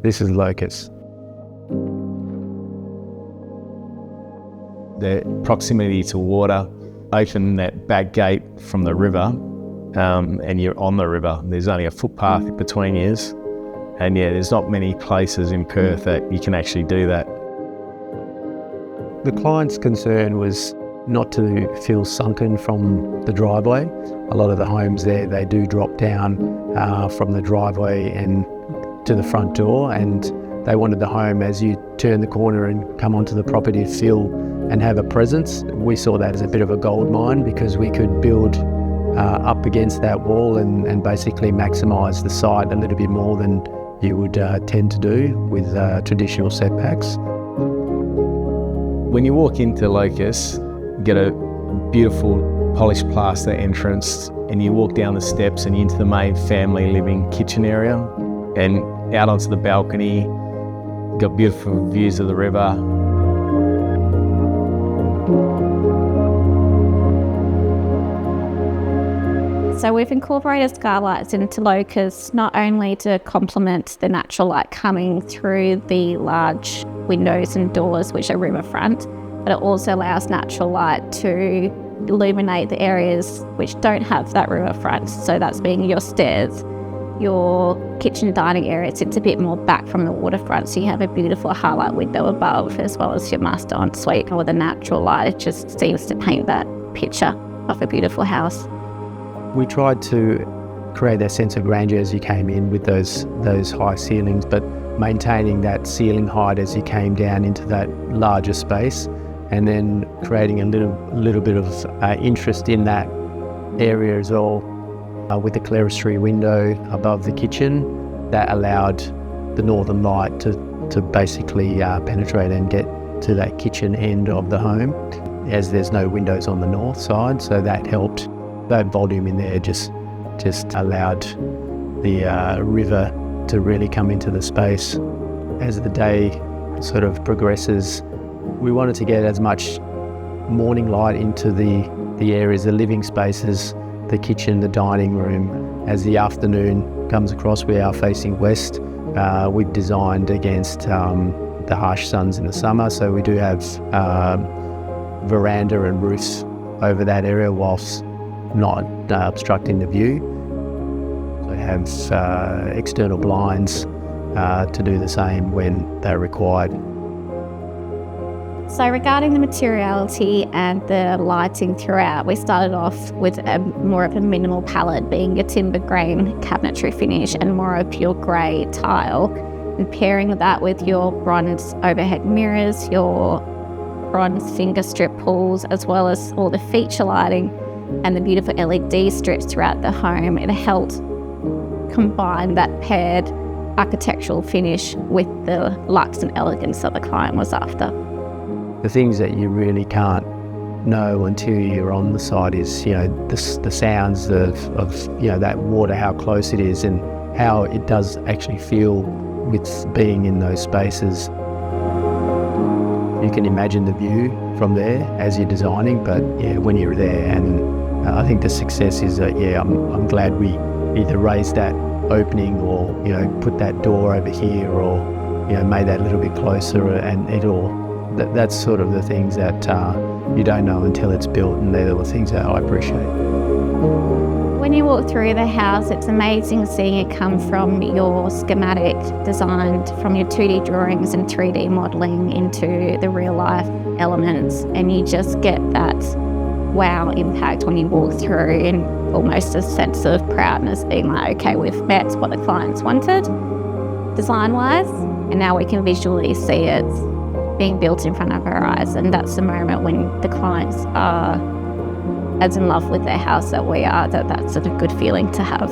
This is locus. The proximity to water, open that back gate from the river, and you're on the river. There's only a footpath between you. And yeah, there's not many places in Perth that you can actually do that. The client's concern was not to feel sunken from the driveway. A lot of the homes there, they do drop down from the driveway and to the front door, and they wanted the home, as you turn the corner and come onto the property, to feel and have a presence. We saw that as a bit of a gold mine because we could build up against that wall and basically maximise the site a little bit more than you would tend to do with traditional setbacks. When you walk into Locust, you get a beautiful polished plaster entrance, and you walk down the steps and into the main family living kitchen area, and out onto the balcony. You've got beautiful views of the river. So we've incorporated skylights into Locust not only to complement the natural light coming through the large windows and doors which are riverfront, but it also allows natural light to illuminate the areas which don't have that riverfront. So that's being your stairs, your kitchen dining area sits a bit more back from the waterfront, so you have a beautiful highlight window above, as well as your master ensuite. With the natural light, it just seems to paint that picture of a beautiful house. We tried to create that sense of grandeur as you came in with those high ceilings, but maintaining that ceiling height as you came down into that larger space, and then creating a little bit of interest in that area as well, with the clerestory window above the kitchen that allowed the northern light to basically penetrate and get to that kitchen end of the home, as there's no windows on the north side, so that helped. That volume in there just allowed the river to really come into the space. As the day sort of progresses, we wanted to get as much morning light into the areas, the living spaces, the kitchen, the dining room. As the afternoon comes across, we are facing west. We've designed against the harsh suns in the summer, so we do have veranda and roofs over that area whilst not obstructing the view. So we have external blinds to do the same when they're required. So regarding the materiality and the lighting throughout, we started off with more of a minimal palette, being your timber grain cabinetry finish and more of pure grey tile, and pairing that with your bronze overhead mirrors, your bronze finger strip pulls, as well as all the feature lighting and the beautiful LED strips throughout the home. It helped combine that paired architectural finish with the luxe and elegance that the client was after. The things that you really can't know until you're on the site is, the sounds of that water, how close it is, and how it does actually feel with being in those spaces. You can imagine the view from there as you're designing, but when you're there, and I think the success is that I'm glad we either raised that opening or put that door over here, or made that a little bit closer, and it all. That's sort of the things that you don't know until it's built, and they're the things that I appreciate. When you walk through the house, it's amazing seeing it come from your schematic designed from your 2D drawings and 3D modelling into the real life elements, and you just get that wow impact when you walk through, and almost a sense of proudness, being like, okay, we've met what the clients wanted design-wise, and now we can visually see it being built in front of our eyes. And that's the moment when the clients are as in love with their house that we are, that's a good feeling to have.